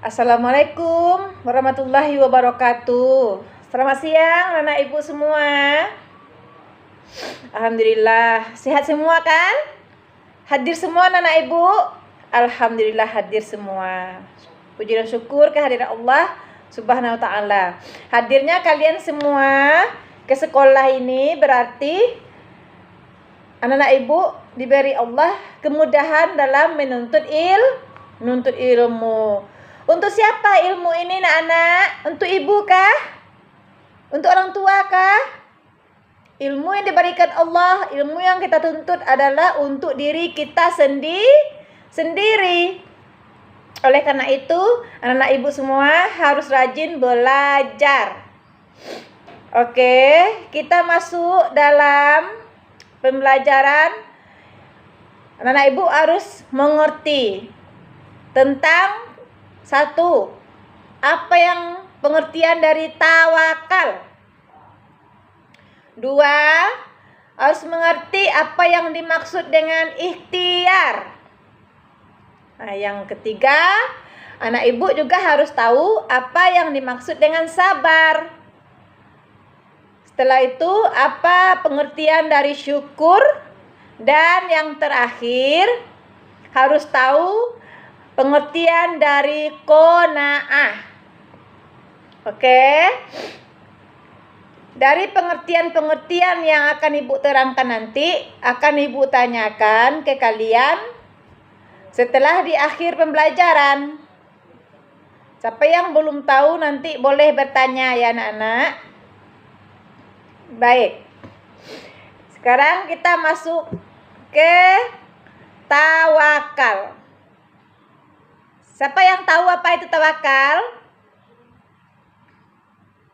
Assalamualaikum warahmatullahi wabarakatuh. Selamat siang anak ibu semua. Alhamdulillah sehat semua kan? Hadir semua anak ibu? Alhamdulillah hadir semua. Puji dan syukur kehadiran Allah Subhanahu wa taala. Hadirnya kalian semua ke sekolah ini berarti anak-anak ibu diberi Allah kemudahan dalam menuntut ilmu. Untuk siapa ilmu ini anak-anak? Untuk ibu kah? Untuk orang tua kah? Ilmu yang diberikan Allah, ilmu yang kita tuntut adalah untuk diri kita sendiri. Oleh karena itu, anak-anak ibu semua harus rajin belajar. Oke, kita masuk dalam pembelajaran. Anak-anak ibu harus mengerti tentang satu, apa yang pengertian dari tawakal. Dua, harus mengerti apa yang dimaksud dengan ikhtiar. Nah, yang ketiga, anak ibu juga harus tahu apa yang dimaksud dengan sabar. Setelah itu, apa pengertian dari syukur. Dan yang terakhir, harus tahu pengertian dari qanaah. Oke. Dari pengertian-pengertian yang akan ibu terangkan nanti, akan ibu tanyakan ke kalian setelah di akhir pembelajaran. Siapa yang belum tahu nanti boleh bertanya ya anak-anak. Baik. Sekarang kita masuk ke tawakal. Siapa yang tahu apa itu tawakal?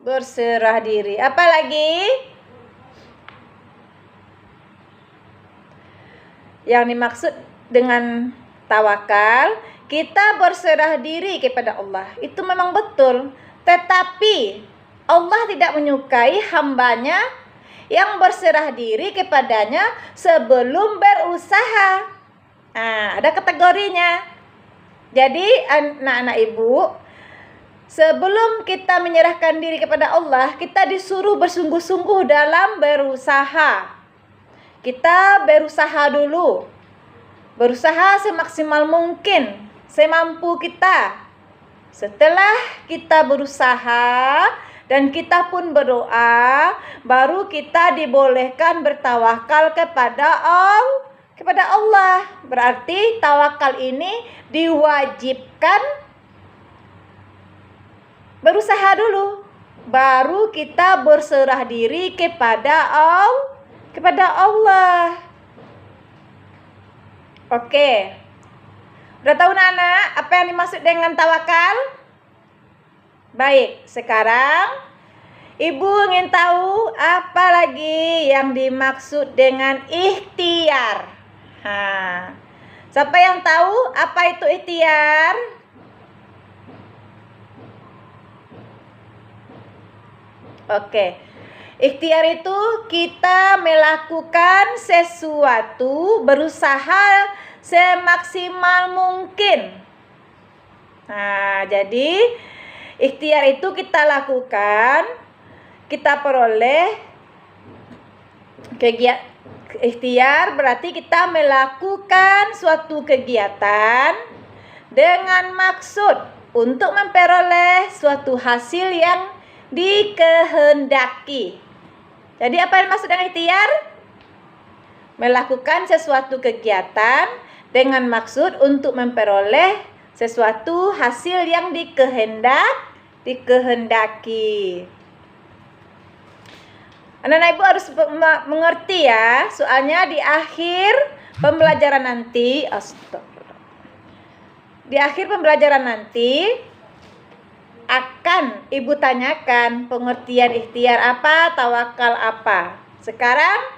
Berserah diri. Apa lagi? Yang dimaksud dengan tawakal, kita berserah diri kepada Allah. Itu memang betul. Tetapi Allah tidak menyukai hambanya yang berserah diri kepadanya sebelum berusaha. Nah, ada kategorinya. Jadi anak-anak ibu, sebelum kita menyerahkan diri kepada Allah, kita disuruh bersungguh-sungguh dalam berusaha. Kita berusaha dulu. Berusaha semaksimal mungkin, semampu kita. Setelah kita berusaha dan kita pun berdoa, baru kita dibolehkan bertawakal kepada Allah. Berarti tawakal ini diwajibkan berusaha dulu, baru kita berserah diri kepada Allah. Oke. Udah tahu anak apa yang dimaksud dengan tawakal? Baik, sekarang ibu ingin tahu apa lagi yang dimaksud dengan ikhtiar. Siapa yang tahu apa itu ikhtiar? Oke. Ikhtiar itu kita melakukan sesuatu, berusaha semaksimal mungkin. Nah, jadi ikhtiar itu kita lakukan, kita peroleh kegiatan. Ikhtiar berarti kita melakukan suatu kegiatan dengan maksud untuk memperoleh suatu hasil yang dikehendaki. Jadi apa yang maksud dengan ikhtiar? Melakukan sesuatu kegiatan dengan maksud untuk memperoleh sesuatu hasil yang dikehendaki. Anak-anak ibu harus mengerti ya, soalnya di akhir pembelajaran nanti, akan ibu tanyakan pengertian ikhtiar apa, tawakal apa. Sekarang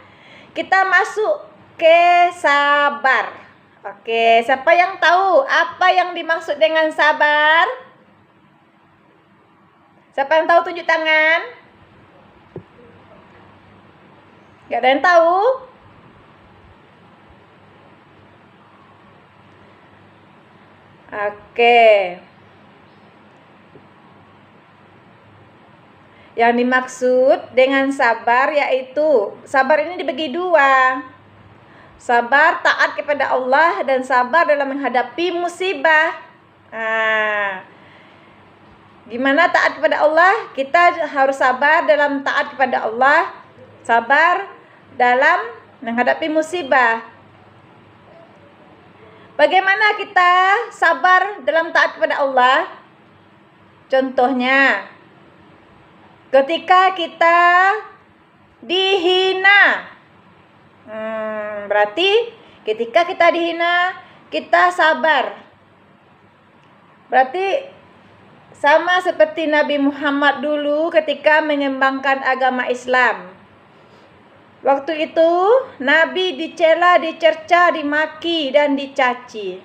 kita masuk ke sabar. Oke, siapa yang tahu apa yang dimaksud dengan sabar? Siapa yang tahu tunjuk tangan? Gak ada yang tahu? Oke. Yang dimaksud dengan sabar yaitu sabar ini dibagi dua. Sabar taat kepada Allah dan sabar dalam menghadapi musibah. Gimana taat kepada Allah? Kita harus sabar dalam taat kepada Allah, sabar dalam menghadapi musibah. Bagaimana kita sabar dalam taat kepada Allah? Contohnya, ketika kita dihina, berarti ketika kita dihina, kita sabar. Berarti sama seperti Nabi Muhammad dulu ketika menyembangkan agama Islam. Waktu itu Nabi dicela, dicerca, dimaki, dan dicaci.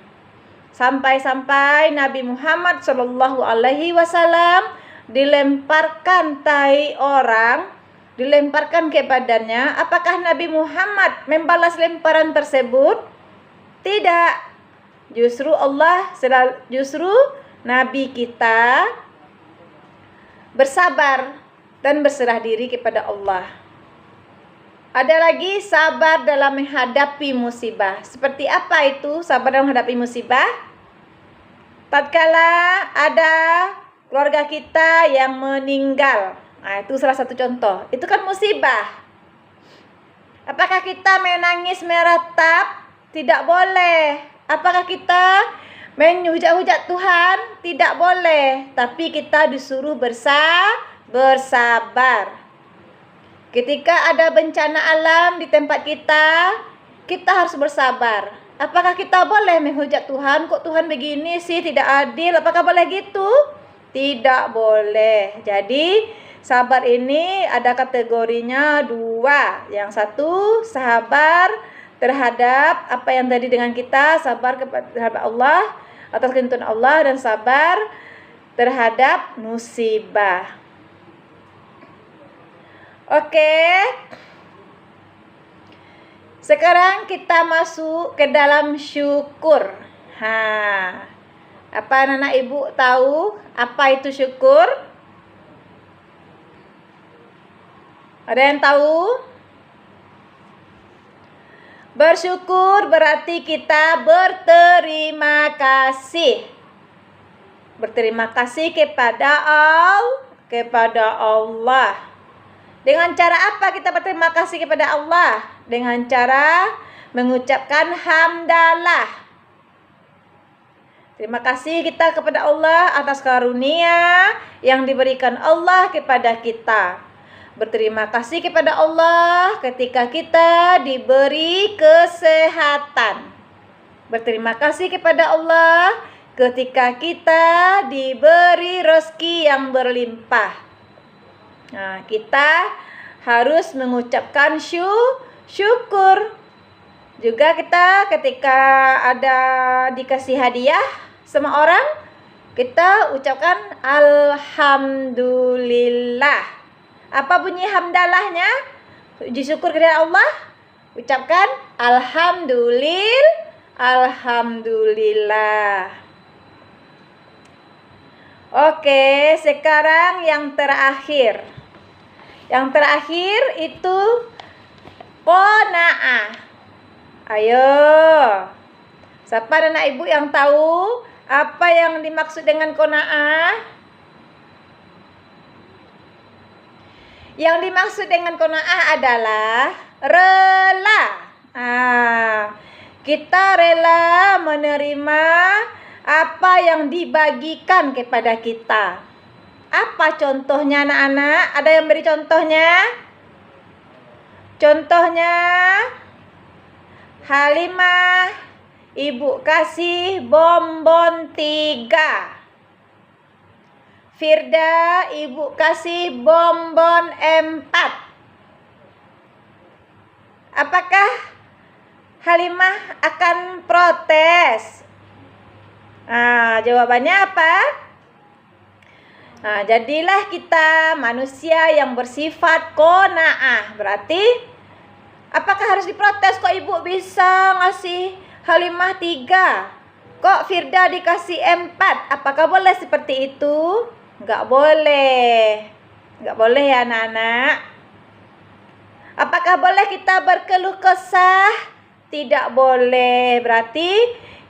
Sampai-sampai Nabi Muhammad SAW dilemparkan tai orang, dilemparkan kepadanya. Apakah Nabi Muhammad membalas lemparan tersebut? Tidak. Justru Nabi kita bersabar dan berserah diri kepada Allah. Ada lagi sabar dalam menghadapi musibah. Seperti apa itu sabar dalam menghadapi musibah? Tatkala ada keluarga kita yang meninggal. Nah, itu salah satu contoh. Itu kan musibah. Apakah kita menangis meratap? Tidak boleh. Apakah kita menghujat-hujat Tuhan? Tidak boleh. Tapi kita disuruh bersabar. Ketika ada bencana alam di tempat kita harus bersabar. Apakah kita boleh menghujat Tuhan? Kok Tuhan begini sih, tidak adil? Apakah boleh gitu? Tidak boleh. Jadi sabar ini ada kategorinya dua. Yang satu sabar terhadap apa yang tadi dengan kita, sabar terhadap Allah, atas ketentuan Allah, dan sabar terhadap musibah. Oke. Sekarang kita masuk ke dalam syukur. Apa anak ibu tahu apa itu syukur? Ada yang tahu? Bersyukur berarti kita berterima kasih. Berterima kasih kepada Allah. Dengan cara apa kita berterima kasih kepada Allah? Dengan cara mengucapkan hamdalah. Terima kasih kita kepada Allah atas karunia yang diberikan Allah kepada kita. Berterima kasih kepada Allah ketika kita diberi kesehatan. Berterima kasih kepada Allah ketika kita diberi rezeki yang berlimpah. Nah, kita harus mengucapkan syukur. Juga kita ketika ada dikasih hadiah sama orang, kita ucapkan alhamdulillah. Apa bunyi hamdalahnya? Puji syukur kepada Allah. Ucapkan alhamdulillah. Oke, sekarang yang terakhir. Yang terakhir itu qanaah. Ayo. Siapa anak ibu yang tahu apa yang dimaksud dengan qanaah? Yang dimaksud dengan qanaah adalah rela. Kita rela menerima apa yang dibagikan kepada kita. Apa contohnya anak-anak? Ada yang beri contohnya? Contohnya Halimah, ibu kasih bonbon 3. Firda, ibu kasih bonbon 4. Apakah Halimah akan protes? Jawabannya apa? Jadilah kita manusia yang bersifat qanaah. Berarti apakah harus diprotes? Kok ibu bisa ngasih Halimah 3? Kok Firda dikasih 4? Apakah boleh seperti itu? Enggak boleh. Nggak boleh ya anak-anak. Apakah boleh kita berkeluh kesah? Tidak boleh. Berarti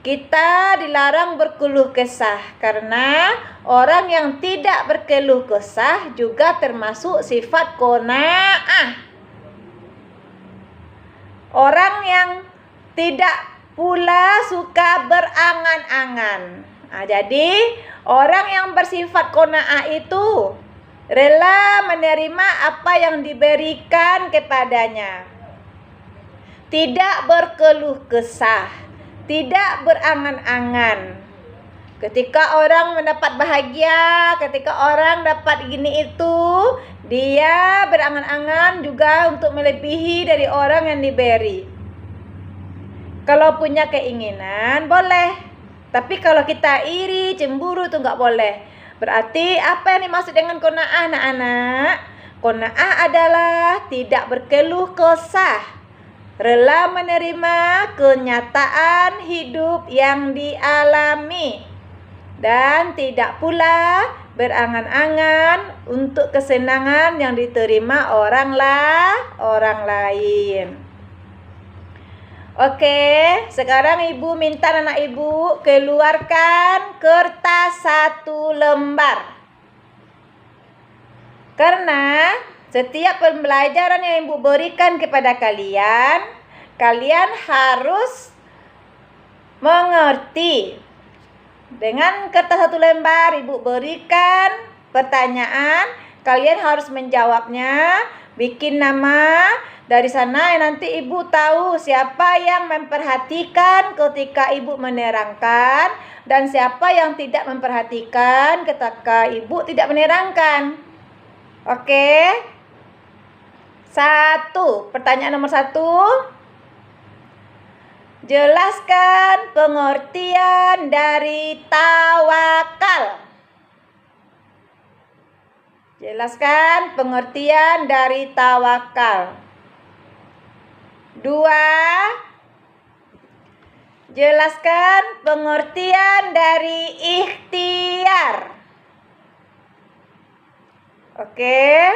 kita dilarang berkeluh kesah. Karena orang yang tidak berkeluh kesah juga termasuk sifat qanaah. Orang yang tidak pula suka berangan-angan. Nah, jadi orang yang bersifat qanaah itu rela menerima apa yang diberikan kepadanya. Tidak berkeluh kesah, tidak berangan-angan. Ketika orang mendapat bahagia, ketika orang dapat gini itu, dia berangan-angan juga untuk melebihi dari orang yang diberi. Kalau punya keinginan boleh, tapi kalau kita iri, cemburu itu nggak boleh. Berarti apa yang dimaksud dengan qanaah anak-anak? Qanaah adalah tidak berkeluh kesah, rela menerima kenyataan hidup yang dialami, dan tidak pula berangan-angan untuk kesenangan yang diterima orang lain. Oke, sekarang ibu minta anak ibu keluarkan kertas 1 lembar. Karena setiap pembelajaran yang ibu berikan kepada kalian, kalian harus mengerti. Dengan kertas 1 lembar ibu berikan pertanyaan, kalian harus menjawabnya, bikin nama. Dari sana nanti ibu tahu siapa yang memperhatikan ketika ibu menerangkan dan siapa yang tidak memperhatikan ketika ibu tidak menerangkan. Oke. 1. Pertanyaan nomor 1. Jelaskan pengertian dari tawakal. Jelaskan pengertian dari tawakal. 2. Jelaskan pengertian dari ikhtiar. Oke.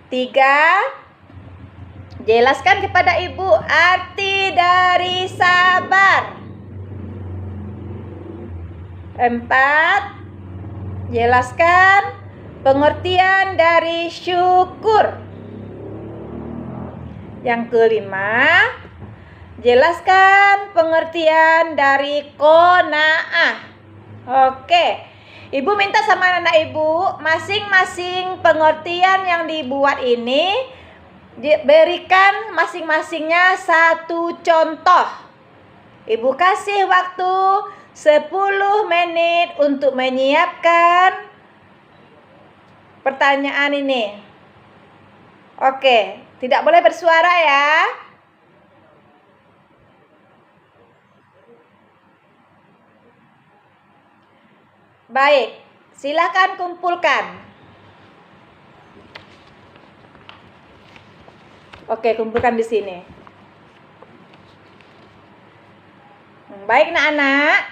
3. Jelaskan kepada ibu arti dari sabar. 4. Jelaskan pengertian dari syukur. Yang kelima, jelaskan pengertian dari qanaah. Oke, ibu minta sama anak ibu, masing-masing pengertian yang dibuat ini berikan masing-masingnya 1 contoh. Ibu kasih waktu 10 menit untuk menyiapkan pertanyaan ini. Oke. Tidak boleh bersuara ya. Baik, silakan kumpulkan. Oke, kumpulkan di sini. Baik, anak-anak.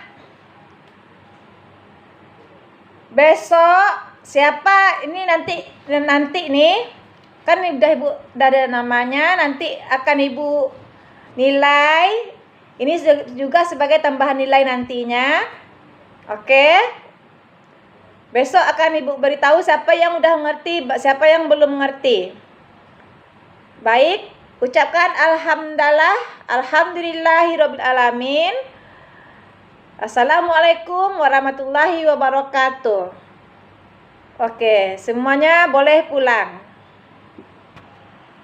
Besok siapa ini nanti nih? Kan udah ibu udah ada namanya, nanti akan ibu nilai. Ini juga sebagai tambahan nilai nantinya. Oke. Besok akan ibu beritahu siapa yang udah ngerti, siapa yang belum ngerti. Baik, ucapkan alhamdulillahirabbil alamin. Assalamualaikum warahmatullahi wabarakatuh. Oke, semuanya boleh pulang.